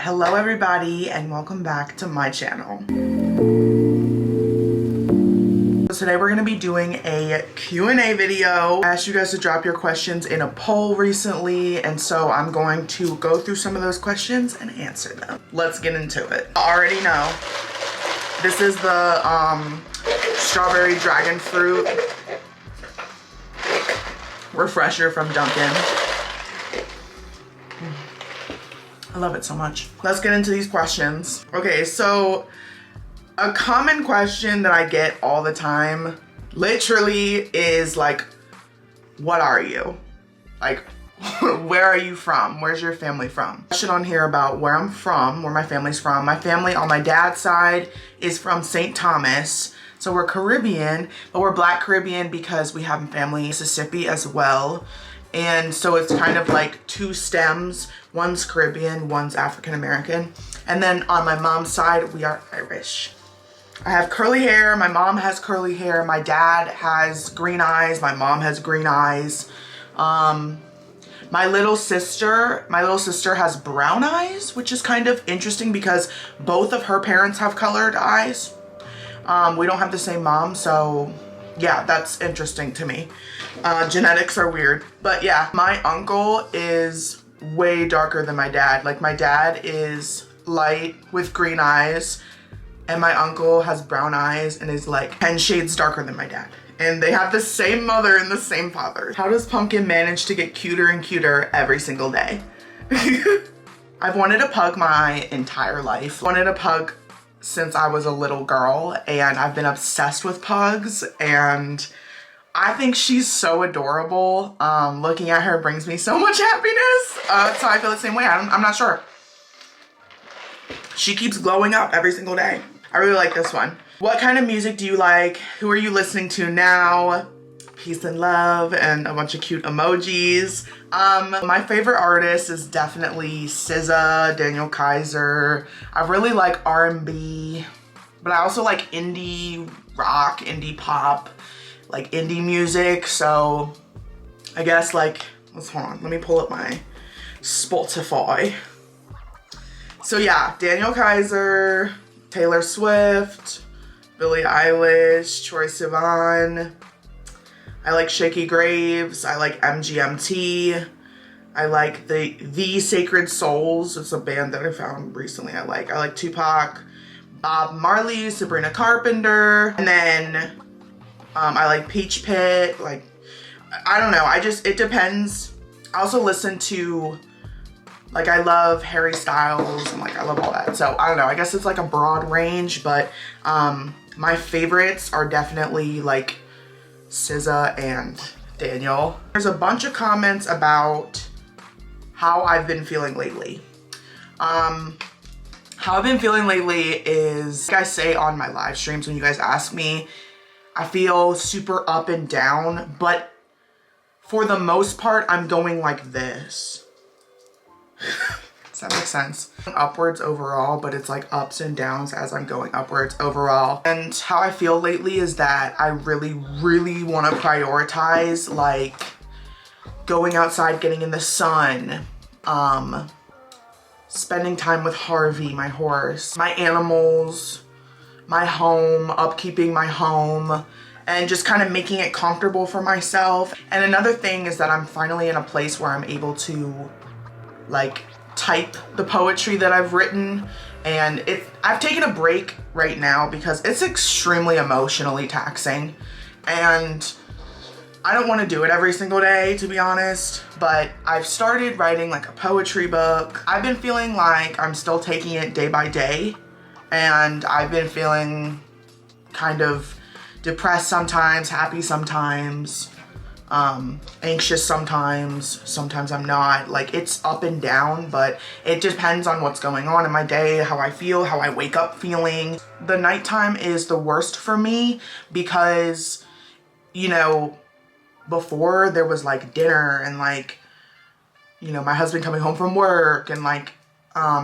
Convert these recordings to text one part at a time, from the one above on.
Hello everybody and welcome back to my channel. So today we're going to be doing a Q&A video. I asked you guys to drop your questions in a poll recently, and so I'm going to go through some of those questions and answer them. Let's get into it. I already know this is the strawberry dragon fruit refresher from Dunkin'. I love it so much. Let's get into these questions. Okay, so a common question that I get all the time literally is like, what are you? Like, where are you from? Where's your family from? Question on here about where I'm from, where my family's from. My family on my dad's side is from St. Thomas. So we're Caribbean, but we're Black Caribbean because we have family in Mississippi as well. And so it's kind of like two stems. One's Caribbean, one's African American. And then on my mom's side, we are Irish. I have curly hair. My mom has curly hair. My dad has green eyes. My mom has green eyes. My little sister has brown eyes, which is kind of interesting because both of her parents have colored eyes. We don't have the same mom, so yeah, that's interesting to me. Genetics are weird. But yeah, my uncle is way darker than my dad. Like, my dad is light with green eyes, and my uncle has brown eyes and is like 10 shades darker than my dad. And they have the same mother and the same father. How does Pumpkin manage to get cuter and cuter every single day? I've wanted a pug my entire life. Wanted a pug since I was a little girl, and I've been obsessed with pugs, and I think she's so adorable. Looking at her brings me so much happiness. So I feel the same way. I'm not sure. She keeps glowing up every single day. I really like this one. What kind of music do you like? Who are you listening to now? Peace and love and a bunch of cute emojis. My favorite artist is definitely SZA, Daniel Kaiser. I really like R&B, but I also like indie rock, indie pop, like indie music. So I guess like, hold on, let me pull up my Spotify. So yeah, Daniel Kaiser, Taylor Swift, Billie Eilish, Troye Sivan. I like Shaky Graves. I like MGMT. I like the Sacred Souls. It's a band that I found recently I like Tupac, Bob Marley, Sabrina Carpenter. And then I like Peach Pit. Like, I don't know. It depends. I also listen to, like, I love Harry Styles and like I love all that. So I don't know. I guess it's like a broad range, but my favorites are definitely like SZA and Daniel. There's a bunch of comments about how I've been feeling lately. How I've been feeling lately is, like I say on my live streams when you guys ask me, I feel super up and down, but for the most part, I'm going like this. Does that make sense? Upwards overall, but it's like ups and downs as I'm going upwards overall. And how I feel lately is that I really, really want to prioritize like going outside, getting in the sun, spending time with Harvey, my horse, my animals, my home, upkeeping my home, and just kind of making it comfortable for myself. And another thing is that I'm finally in a place where I'm able to like type the poetry that I've written, and I've taken a break right now because it's extremely emotionally taxing, and I don't want to do it every single day, to be honest, but I've started writing like a poetry book. I've been feeling like I'm still taking it day by day, and I've been feeling kind of depressed sometimes, happy sometimes, anxious sometimes I'm not. Like, it's up and down, but it depends on what's going on in my day, how I feel, how I wake up feeling. The nighttime is the worst for me because, you know, before there was like dinner and like, you know, my husband coming home from work and like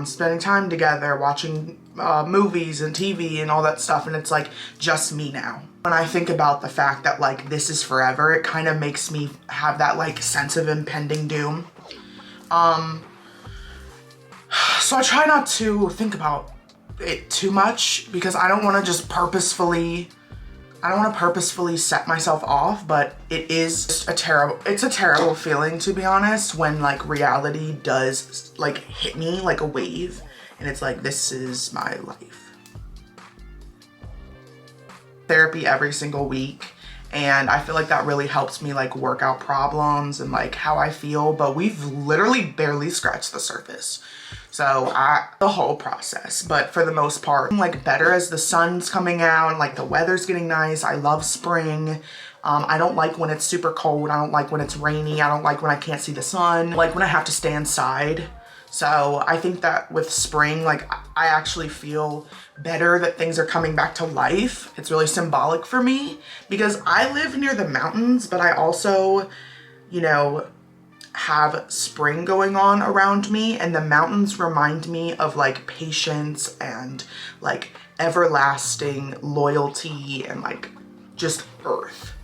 spending time together, watching movies and TV and all that stuff, and it's like just me now. When I think about the fact that like this is forever, it kind of makes me have that like sense of impending doom. So So I try not to think about it too much because I don't want to just purposefully set myself off, but it's a terrible feeling, to be honest, when like reality does like hit me like a wave and it's like, this is my life. Therapy every single week, and I feel like that really helps me like work out problems and like how I feel, but we've literally barely scratched the surface. So the whole process, but for the most part, I'm like better as the sun's coming out, like the weather's getting nice. I love spring. I don't like when it's super cold. I don't like when it's rainy. I don't like when I can't see the sun. I like when I have to stay inside. So I think that with spring, like I actually feel better that things are coming back to life. It's really symbolic for me because I live near the mountains, but I also, you know, have spring going on around me, and the mountains remind me of like patience and like everlasting loyalty and like just earth.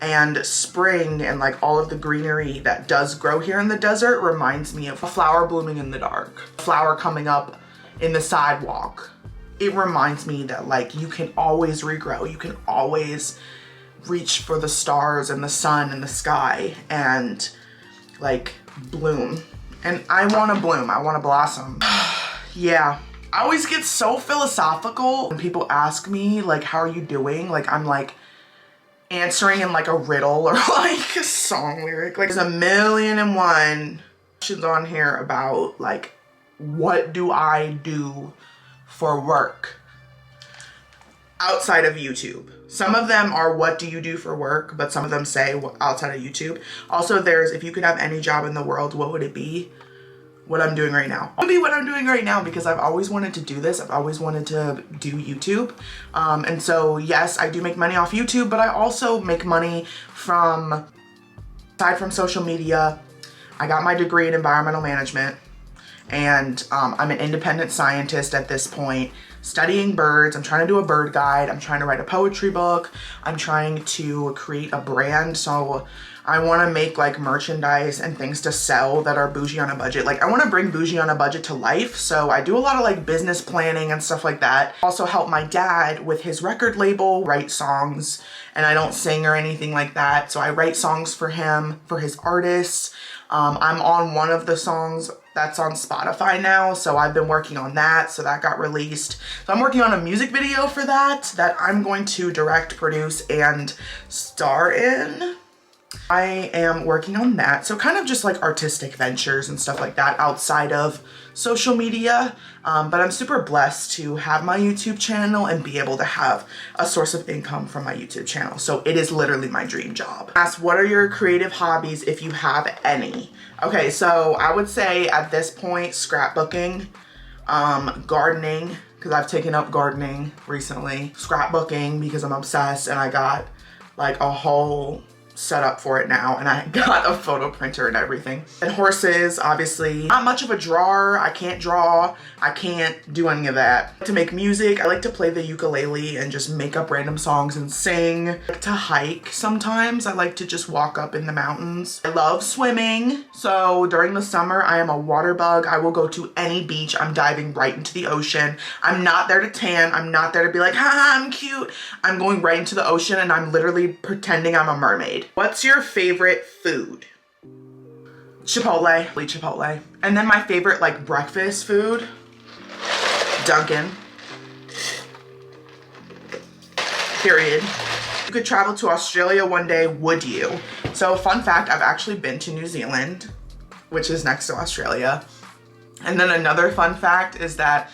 And spring and like all of the greenery that does grow here in the desert reminds me of a flower blooming in the dark, a flower coming up in the sidewalk. It reminds me that like you can always regrow, you can always reach for the stars and the sun and the sky and like bloom. And I want to bloom, I want to blossom. Yeah, I always get so philosophical when people ask me like, how are you doing? Like I'm like answering in like a riddle or like a song lyric. Like there's 1,000,001 questions on here about like, what do I do for work outside of YouTube? Some of them are, what do you do for work? But some of them say outside of YouTube. Also there's, if you could have any job in the world, what would it be? What I'm doing right now. It would be what I'm doing right now because I've always wanted to do this. I've always wanted to do YouTube. And so yes, I do make money off YouTube, but I also make money aside from social media. I got my degree in environmental management, and I'm an independent scientist at this point, studying birds. I'm trying to do a bird guide. I'm trying to write a poetry book. I'm trying to create a brand. So I want to make like merchandise and things to sell that are bougie on a budget. Like I want to bring bougie on a budget to life. So I do a lot of like business planning and stuff like that. Also help my dad with his record label, write songs, and I don't sing or anything like that. So I write songs for him, for his artists. I'm on one of the songs that's on Spotify now, so I've been working on that, so that got released. So I'm working on a music video for that I'm going to direct, produce, and star in. I am working on that, so kind of just like artistic ventures and stuff like that outside of social media, but I'm super blessed to have my YouTube channel and be able to have a source of income from my YouTube channel. So it is literally my dream job. Ask, what are your creative hobbies if you have any? Okay, so I would say at this point, scrapbooking, gardening, because I've taken up gardening recently, scrapbooking because I'm obsessed and I got like a whole set up for it now, and I got a photo printer and everything. And horses, obviously. Not much of a drawer. I can't draw. I can't do any of that. To make music, I like to play the ukulele and just make up random songs and sing. I like to hike sometimes. I like to just walk up in the mountains. I love swimming. So during the summer, I am a water bug. I will go to any beach. I'm diving right into the ocean. I'm not there to tan. I'm not there to be like, haha, I'm cute. I'm going right into the ocean and I'm literally pretending I'm a mermaid. What's your favorite food? Chipotle. And then my favorite like breakfast food, Dunkin'. Period. You could travel to Australia one day, would you? So fun fact, I've actually been to New Zealand, which is next to Australia. And then another fun fact is that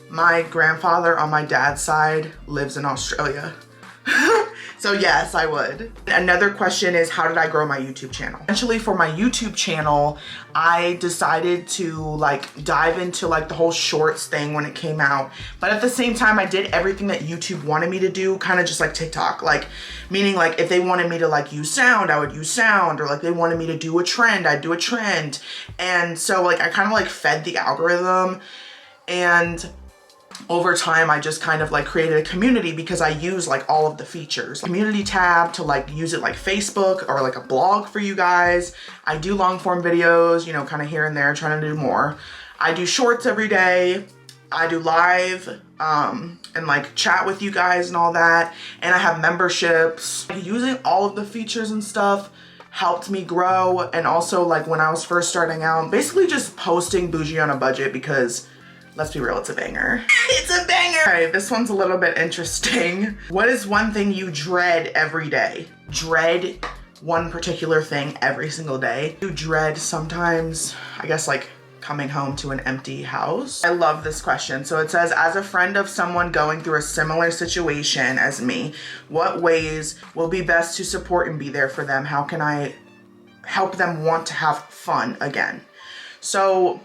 my grandfather on my dad's side lives in Australia. So yes, I would. Another question is, how did I grow my YouTube channel? Essentially for my YouTube channel, I decided to like dive into like the whole shorts thing when it came out. But at the same time, I did everything that YouTube wanted me to do, kind of just like TikTok. Like, meaning like if they wanted me to like use sound, I would use sound, or like they wanted me to do a trend, I'd do a trend. And so like I kind of like fed the algorithm, and over time, I just kind of like created a community because I use like all of the features. Community tab to like use it like Facebook or like a blog for you guys. I do long form videos, you know, kind of here and there, trying to do more. I do shorts every day. I do live and like chat with you guys and all that. And I have memberships. Using all of the features and stuff helped me grow. And also like when I was first starting out, basically just posting Bougie on a Budget because let's be real, it's a banger. It's a banger. Okay, this one's a little bit interesting. What is one thing you dread every day? Dread one particular thing every single day. You dread sometimes, I guess, like coming home to an empty house. I love this question. So it says, as a friend of someone going through a similar situation as me, what ways will be best to support and be there for them? How can I help them want to have fun again? So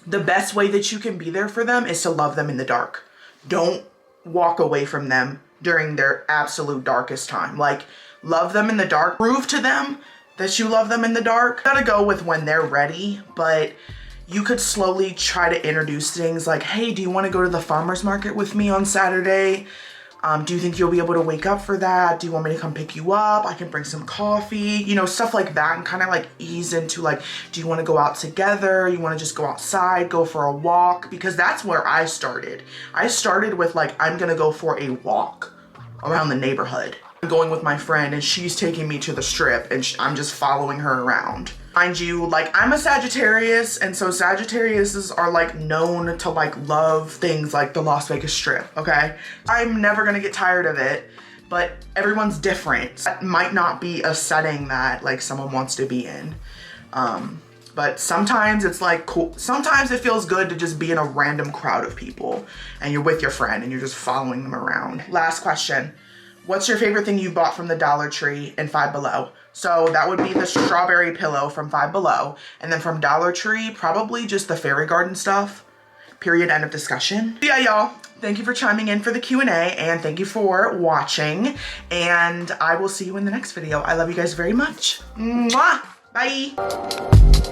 the best way that you can be there for them is to love them in the dark. Don't walk away from them during their absolute darkest time. Like, love them in the dark. Prove to them that you love them in the dark. Gotta go with when they're ready, but you could slowly try to introduce things like, hey, do you want to go to the farmer's market with me on Saturday? Do you think you'll be able to wake up for that? Do you want me to come pick you up? I can bring some coffee, you know, stuff like that, and kind of like ease into like, do you want to go out together? You want to just go outside, go for a walk? Because that's where I started. I started with like, I'm going to go for a walk around the neighborhood. I'm going with my friend and she's taking me to the strip and I'm just following her around. Mind you, like I'm a Sagittarius, and so Sagittariuses are like known to like love things like the Las Vegas Strip, okay? I'm never gonna get tired of it, but everyone's different. That might not be a setting that like someone wants to be in. But sometimes it's like cool. Sometimes it feels good to just be in a random crowd of people and you're with your friend and you're just following them around. Last question. What's your favorite thing you bought from the Dollar Tree and Five Below? So that would be the strawberry pillow from Five Below. And then from Dollar Tree, probably just the fairy garden stuff. Period, end of discussion. Yeah, y'all, thank you for chiming in for the Q&A and thank you for watching. And I will see you in the next video. I love you guys very much. Mwah! Bye.